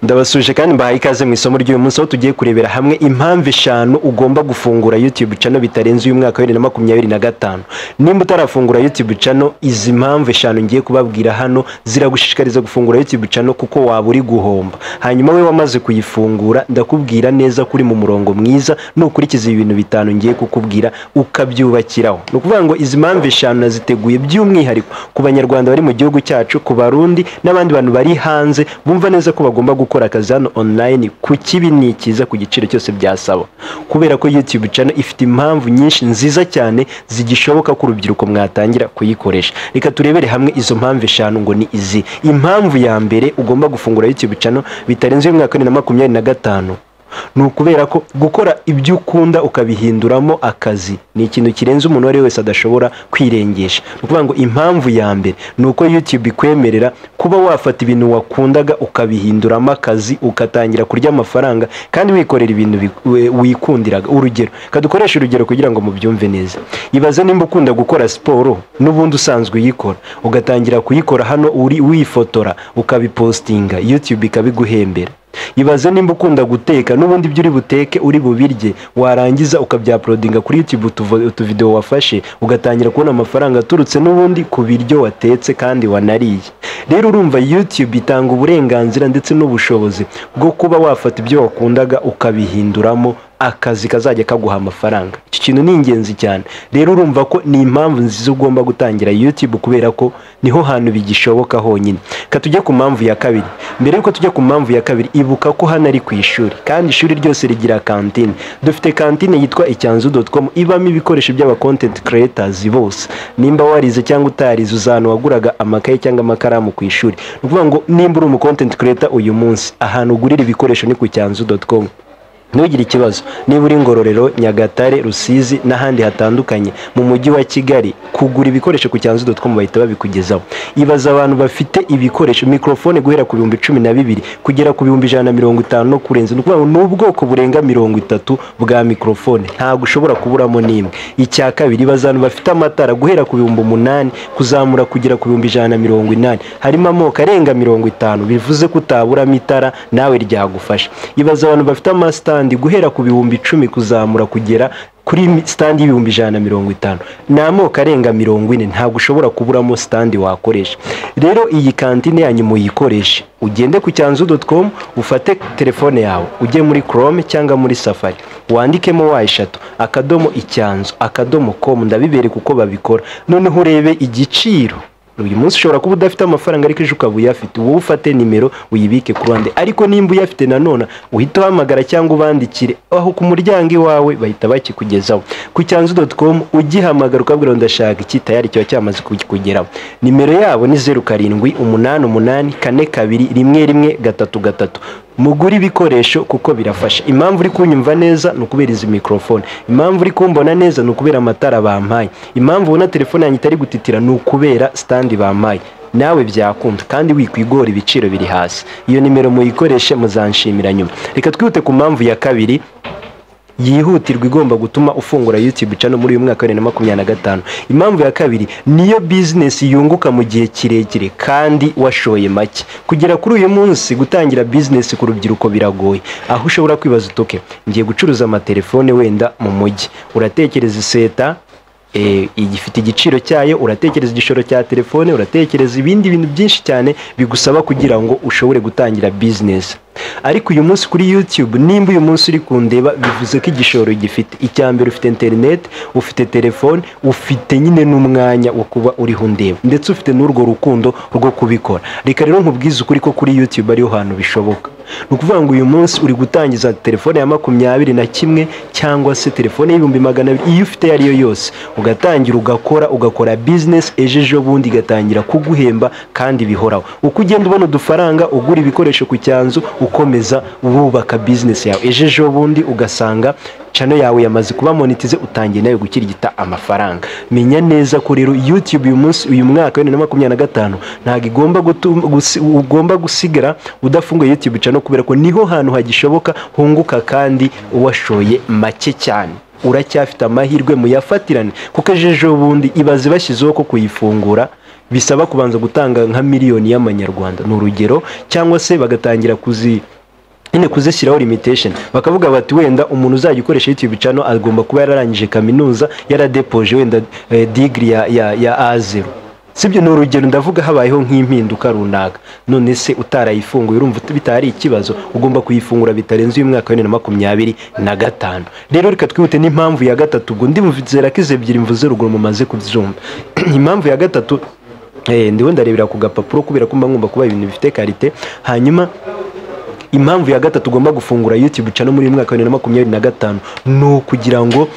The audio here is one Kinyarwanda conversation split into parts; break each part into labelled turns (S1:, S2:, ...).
S1: Ndabasuje kandi mbahaye ikaze mu isomo ry'uyu munsi aho tugiye kurebera hamwe impamvu 5 ugomba gufungura YouTube channel bitarenze uyu mwaka wa 2025. Nimba utarafungura YouTube channel, izi impamvu 5 ngiye kubabwira hano ziragushishikariza gufungura YouTube channel kuko waba uri guhomba. Hanyuma we wamaze kuyifungura ndakubwira neza kuri mu murongo mwiza nukurikiza ibintu 5 ngiye kukubwira ukabyubakiraho. No kuvuga ngo izi impamvu 5 naziteguye by'umwihariko ku banyarwanda bari mu gihugu cyacu, ku Barundi n'abandi bantu bari hanze bumva neza ko bagomba gukora akazi hano online ku kibi nikiza ku giciro cyose byasaba, kubera ko YouTube channel ifite impamvu nyinshi nziza cyane zigishoboka ko urubyiruko mwatangira kuyikoresha. Reka turebere hamwe izo mpamvu 5 ngo ni izi. Impamvu ya mbere ugomba gufungura YouTube channel bitarenze uyu mwaka wa 2025 nukubera ko gukora ibyo ukunda ukabihinduramo akazi ni ikintu kirenze umuntu wari wese adashobora kwirengesha. Nukuvuga ngo impamvu ya mbere nuko YouTube ikwemerera kuba wafata ibintu wakundaga ukabihinduramo akazi, ukatangira kurya amafaranga kandi wikorera ibintu wikundiraga. Urugero, kadukoresha urugero kugira ngo mubyumve neza. Ibaze nimba ukunda gukora siporo n'ubundi usanzwe uyikora, ugatangira kuyikora hano uri wifotora ukabipostinga, YouTube ikabiguhembera. Ibaze nimba ukunda guteka n'ubundi ibyo uri buteke uri bubirye, warangiza ukabyauploadinga kuri YouTube utuvideo wafashe, ugatangira kubona amafaranga aturutse n'ubundi ku biryo watetse kandi wanariye. Rero urumva YouTube itanga uburenganzira ndetse n'ubushobozi bwo kuba wafata ibyo wakundaga ukabihinduramo akazi kazajya kaguha amafaranga. Iki kintu ni ingenzi cyane. Rero urumva ko ni impamvu nziza ugomba gutangira YouTube kubera ko niho hantu bigishoboka honyine. Katujye ku mpamvu ya kabiri. Mbere yuko tujya ku mpamvu ya kabiri, ibuka ko hano ari ku ishuri kandi ishuri ryose rigira kantine. Dufite kantine yitwa icyanzu.com ibamo ibikoresho by'aba content creators bose. Nimba warize cyangwa utarize uzana waguraga amakaye cyangwa amakaramu ku ishuri. Nukuvuga ngo nimba uri umu content creator uyu munsi, ahantu ugurira ibikoresho ni ku icyanzu.com. Ntugire ikibazo niba uri Ngororero, Nyagatare, Rusizi n'ahandi hatandukanye mu mujyi wa Kigali, kugura ibikoresho ku cyanzu.com bahita babikugezaho. Ibaza abantu bafite ibikoresho microphone guhera ku 12,000 kugera ku 150 no kurenza. Nukuvuga ngo n'ubwoko burenga 30 bwa microphone ntago ushobora kuburamo nimwe. Icya kabiri, ibaza abantu bafite amatara guhera ku 8,000 kuzamura kugera ku 180. Harimo amoko arenga 50, bivuze ko utaburamo itara nawe ryagufasha. Ibaza abantu bafite amasta guhera ku 10,000 kuzamura kugera kuri stand y'ibihumbi 150. Namoko arenga 40 ntabwo ushobora kuburamo stand wakoresha. Rero iyi kantine yanyu muyikoreshe, ugende ku cyanzu.com, ufate telefone yawe, ujye muri Chrome cyangwa muri Safari, wandikemo wayishatu icyanzu.com, ndabibereka uko babikora. Noneho urebe igiciro. Uyu munsi ushobora kuba udafite amafaranga ariko ejo ukaba uyafite, wowe ufate nimero uyibike ku ruhande. Ariko nimba uyafite nanone uhita uhamagara cyangwa ubandikire aho ku muryango iwawe bahita bakikugezaho. Ku cyanzu.com ugihamagara ukabwira ndashaka iki, tayari cyo cyamaze kugeraho. Nimero yabo ni 0788421133. Muguri ibikoresho kuko birafasha. Impamvu uri kunyumva neza nukubera izi microphone, impamvu uri kumbona neza nukubera amatara bampaye, impamvu ubona telefone yanyu itari gutitira nukubera stand bampaye. Nawe byakunda kandi wikwigora ibiciro biri hasi. Iyo nimero muyikoreshe muzanshimira nyuma. Reka twihute ku mpamvu ya kabiri yihutirwa igomba gutuma ufungura YouTube channel muri uyu mwaka wa 2025. Impamvu ya kabiri niyo business yunguka mu gihe kirekire kandi washoye make. Kugera kuri uyu munsi gutangira business ku rubyiruko biragoye, aho ushobora kwibaza utoke ngiye gucuruza amatelefone wenda mu mujyi. Uratekereza iseta igifite igiciro cyayo, uratekereza igishoro cya telefone, uratekereza ibindi bintu byinshi cyane bigusaba kugira ngo ushobore gutangira business. Ariko uyu munsi kuri YouTube, nimba uyu munsi uri kundeba, bivuze ko igishoro gifite. Icyambere ufite internet, ufite telefone, ufite nyine n'umwanya wo kuba uri hundeba, ndetse ufite n'urwo rukundo rwo kubikora. Reka rero nkubwize ukuri ko kuri YouTube ariho hantu bishoboka. Nukuvuga ngo uyu munsi uri gutangiza telefone ya 21 cyangwa se telefone y'ibihumbi 200, iyo ufite yariyo yose ugatangira ugakora business, ejejo bundi igatangira kuguhemba kandi bihoraho. Uko ugenda ubona udufaranga ugura ibikoresho ku cyanzu, ukomeza wubaka business yawe, ejejo bundi ugasanga channel yawe yamaze kuba monetize, utangiye nayo gukirigita amafaranga. Menya neza ko rero YouTube uyu munsi uyu mwaka wa 2025 ntago ugomba gusigara udafunguye YouTube channel, kubera ko niho hantu hagishoboka hunguka kandi washoye make cyane. Uracyafite amahirwe muyafatirane kuko ejejo bundi ibaze bashyizeho ko kuyifungura bisaba kubanza gutanga nka miliyoni y'amanyarwanda ni urugero, cyangwa se bagatangira kuzishyiraho limitation, bakavuga bati wenda umuntu uzajya ukoresha YouTube channel agomba kuba yararangije kaminuza, yaradepoje wenda degree ya A0. Sibyo ni urugero ndavuga habayeho nk'impinduka runaka, none se utarayifunguye urumva bitari ikibazo, ugomba kuyifungura bitarenze uyu mwaka wa 2025. Rero reka twihute n'impamvu ya gatatu, ubwo ndimuvizera ko ebyiri mvuze ruguru mumaze kubyumva. Impamvu ya gatatu ndiwe ndarebera ku gapapuro kubera ko mba ngomba kuba ibintu bifite karite. Hanyuma impamvu ya gatatu ugomba gufungura YouTube channel muri mwaka wa 2025 no kugira ngo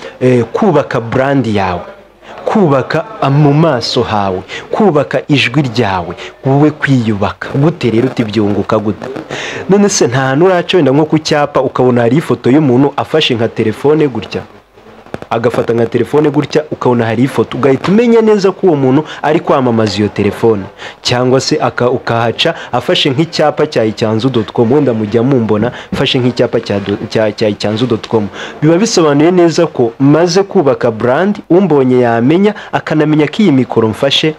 S1: kubaka brand yawe, kubaka mu maso hawe, kubaka ijwi ryawe, wowe kwiyubaka gute. Rero utibyunguka gute? None se nta hantu uraca wenda nko ku cyapa ukabona hari ifoto y'umuntu afashe nka telefone gutya, agafata nka telefone gutya, ukabona hari ifoto, ugahita umenya neza ko uwo muntu ari kwamamaza iyo telefone, cyangwa se ukahaca afashe nk'icyapa cya icyanzu.com, wenda mujya mumbona afashe nk'icyapa cya icyanzu.com, biba bisobanuye neza ko maze kubaka brand, umbonye yamenya akanamenya ko iyi mikoro mfashe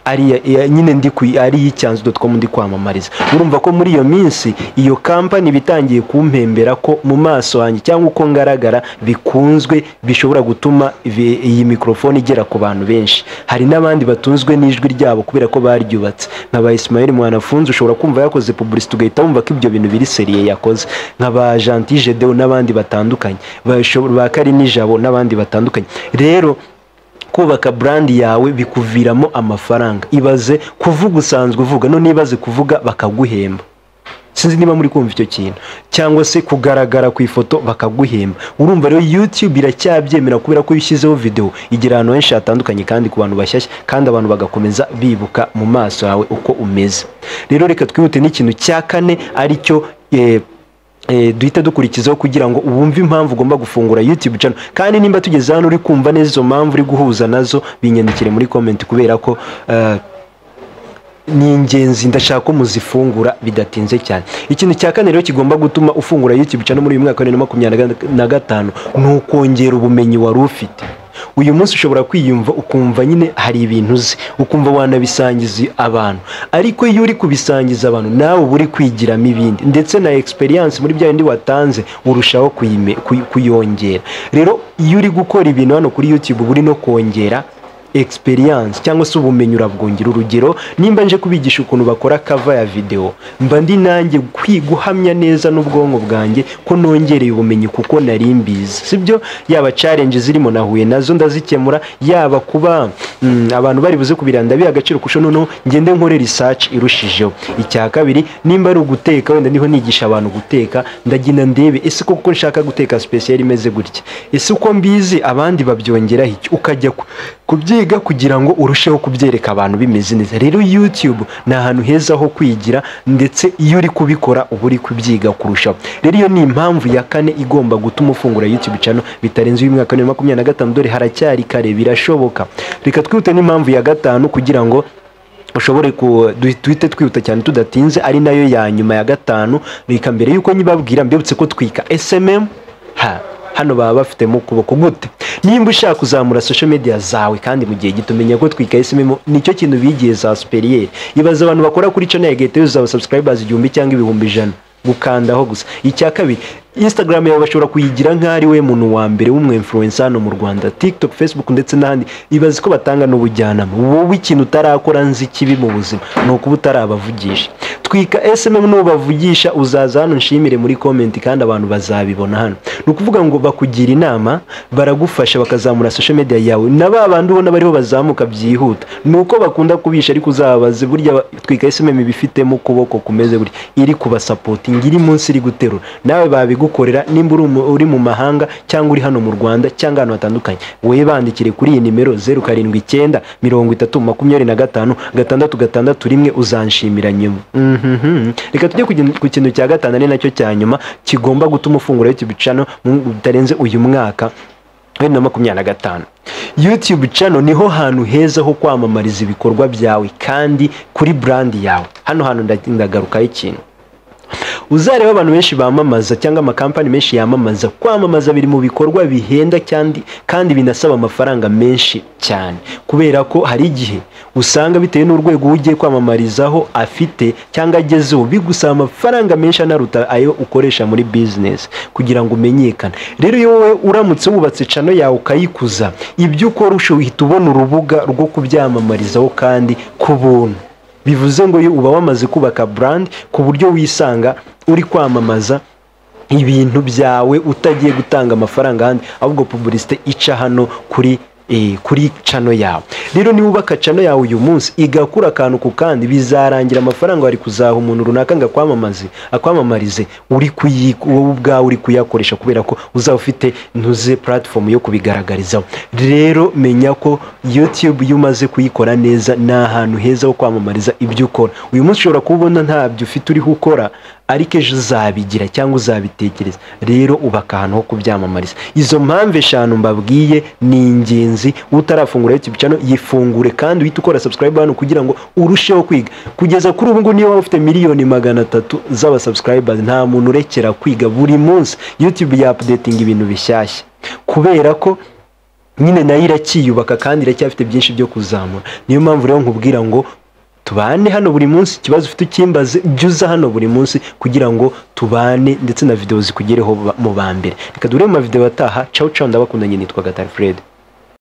S1: ari nyine ari icyanzu.com ndi kwamamariza. Urumva ko muri iyo minsi iyo company bitangiye kumpembera ko mu maso hanjye cyangwa uko ngaragara bikunzwe, bishobora gutuma iyi microphone igera ku bantu benshi. Hari n'abandi batunzwe n'ijwi ryabo kubera ko baryubatse, nk'aba Ismael Mwanafunzi ushobora kumva yakoze publicity ugahita wumva ko ibyo bintu biri seriye yakoze, nk'aba Gentil Gedeon n'abandi batandukanye, ba Karini Jabo n'abandi batandukanye. Rero kubaka brand yawe bikuviramo amafaranga. Ibaze kuvuga usanzwe uvuga, none ibaze kuvuga bakaguhemba. Sinzi niba muri kumva icyo kintu, cyangwa se kugaragara ku ifoto bakaguhemba. Urumva rero YouTube iracyabyemera kubera ko yishyizeho video igira ahantu henshi hatandukanye kandi ku bantu bashyashya, kandi abantu bagakomeza bibuka mu maso yawe uko umeze. Rero reka twihute n'ikintu cya kane, ari cyo duhita dukurikizaho kugira ngo ubumve impamvu ugomba gufungura YouTube channel. Kandi nimba tugeze hano uri kumva neza izo mpamvu uri guhuza nazo, binyandikire muri comment kubera ko ni ingenzi, ndashaka ko muzifungura bidatinze cyane. Ikintu cya kane rero kigomba gutuma ufungura YouTube channel muri uyu mwaka wa 2025 ni ukongera ubumenyi wari ufite. Uyu munsi ushobora kwiyumva ukumva nyine hari ibintu uzi, ukumva wanabisangiza abantu, ariko iyo uri kubisangiza abantu nawe uri kwigiramo ibindi, ndetse na experience muri bya bindi watanze urushaho kuyongera. Rero iyo uri gukora ibintu hano kuri YouTube uri no kongera experience cyangwa se ubumenyi urabwongera. Urugero, nimba nje kubigisha ukuntu bakora cover ya video, mba ndi nanjye kwiguhamya neza n'ubwonko bwanjye ko nongereye ubumenyi kuko nari mbizi, sibyo? Yaba challenge zirimo nahuye nazo ndazikemura, yaba kuba abantu bari buze kubiranda biha agaciro kusho, noneho ngende nkore research irushijeho. Icya kabiri, nimba ari uguteka, wenda niho nigisha abantu guteka, ndagina ndebe ese koko nshaka guteka special imeze gutya, ese uko mbizi abandi babyongera iki, ukajya kubyiga kugira ngo urusheho kubyereka abantu bimeze neza. Rero YouTube ni ahantu heza ho kwigira, ndetse iyo uri kubikora uba uri kubyiga kurushaho. Rero iyo ni impamvu ya kane igomba gutuma ufungura YouTube channel bitarenze uyu mwaka wa 2025, dore haracyari kare, birashoboka. Reka twihute n'impamvu ya gatanu kugira ngo ushobore duhite twihuta cyane tudatinze, ari nayo ya nyuma ya gatanu. Reka mbere yuko nyibabwira mbibutse ko twika SMM hano baba bafite mu kuboko gute. Nimba ushaka kuzamura social media zawe kandi mu gihe gito, menya ko twika SMM nicyo kintu bigiye za superieur. Ibaza abantu bakora kuri channel ya Gete uzaba subscribers 1000 cyangwa 100 gukandaho gusa. Icya kabiri, Instagram yawe bashobora kuyigira nk'ari we muntu wa mbere w'umwe influencer hano mu Rwanda, TikTok, Facebook ndetse n'ahandi. Ibaze ko batanga n'ubujyanama. Wowe ikintu utarakora nzi kibi mu buzima no kuba utarabavugisha. Twika SMM n'ubavugisha, uzaza hano nshimire muri comment kandi abantu bazabibona hano. Nukuvuga ngo bakugira inama, baragufasha bakazamura social media yawe. Naba abantu ubona bariho bazamuka byihuta, nuko bakunda kubisha, ariko uzabaze burya Twika SMM bifitemo kuboko kumeze guri, iri kuba supporting, iri munsi iri guterura. Nawe babigukorera nimba uri mu mahanga cyangwa uri hano mu Rwanda cyangwa hano hatandukanye. Wewe bandikire kuri iyi nimero 079 30 25 661 uzanshimira nyuma. Reka tujye ku kintu cya gatanu, ari nacyo cya nyuma kigomba gutuma ufungura YouTube channel bitarenze uyu mwaka wa 2025. YouTube channel niho hantu heza ho kwamamariza ibikorwa byawe kandi kuri brand yawe. Hano ndagaruka ikintu, uzareba abantu benshi bamamaza cyangwa amakampani menshi yamamaza, kwamamaza biri mu bikorwa bihenda kandi binasaba amafaranga menshi cyane, kubera ko hari igihe usanga bitewe n'urwego ugiye kwamamarizaho afite cyangwa agezeho bigusaba amafaranga menshi anaruta ayo ukoresha muri business kugira ngo umenyekane. Rero iyo wowe uramutse wubatse channel yawe ukayikuza, ibyo ukora uhita ubona urubuga rwo kubyamamarizaho kandi ku buntu. Bivuze ngo uba wamaze kubaka brand ku buryo wisanga uri kwamamaza ibintu byawe utagiye gutanga amafaranga handi, ahubwo publicité ica hano kuri channel yawe. Rero niba ubaka channel yawe uyu munsi igakura akantu ku kandi, bizarangira amafaranga wari kuzaha umuntu runaka ngo akwamamarize uri ubwawe uri kuyakoresha, kubera ko uzaba ufite ntuze platform yo kubigaragarizaho. Rero menya ko YouTube iyo umaze kuyikora neza ni ahantu heza ho kwamamariza ibyo ukora. Uyu munsi ushobora kubona ntabyo ufite uri gukora, ariko ejo uzabigira cyangwa uzabitekereza. Rero ubaka ahantu ho kubyamamariza. Izo mpamvu 5 mbabwiye ni ingenzi. Utarafungura YouTube channel yifungure kandi uhita ukora subscribe hano kugira ngo urusheho kwiga. Kugeza kuri ubu ngo niyo ufite 300,000 z'aba subscribers, nta muntu urekera kwiga. Buri munsi YouTube ya updating ibintu bishyashya, kubera ko nyine nayo irakiyubaka kandi iracyafite byinshi byo kuzamura. Niyo mpamvu rero nkubwira ngo tubane hano buri munsi. Ikibazo ufite ukimbaze, jyuza hano buri munsi kugira ngo tubane ndetse na video zikugereho mu bambere. Reka dure mu video ataha. Ciao ciao, ndabakunda, nitwa Gatari Fred.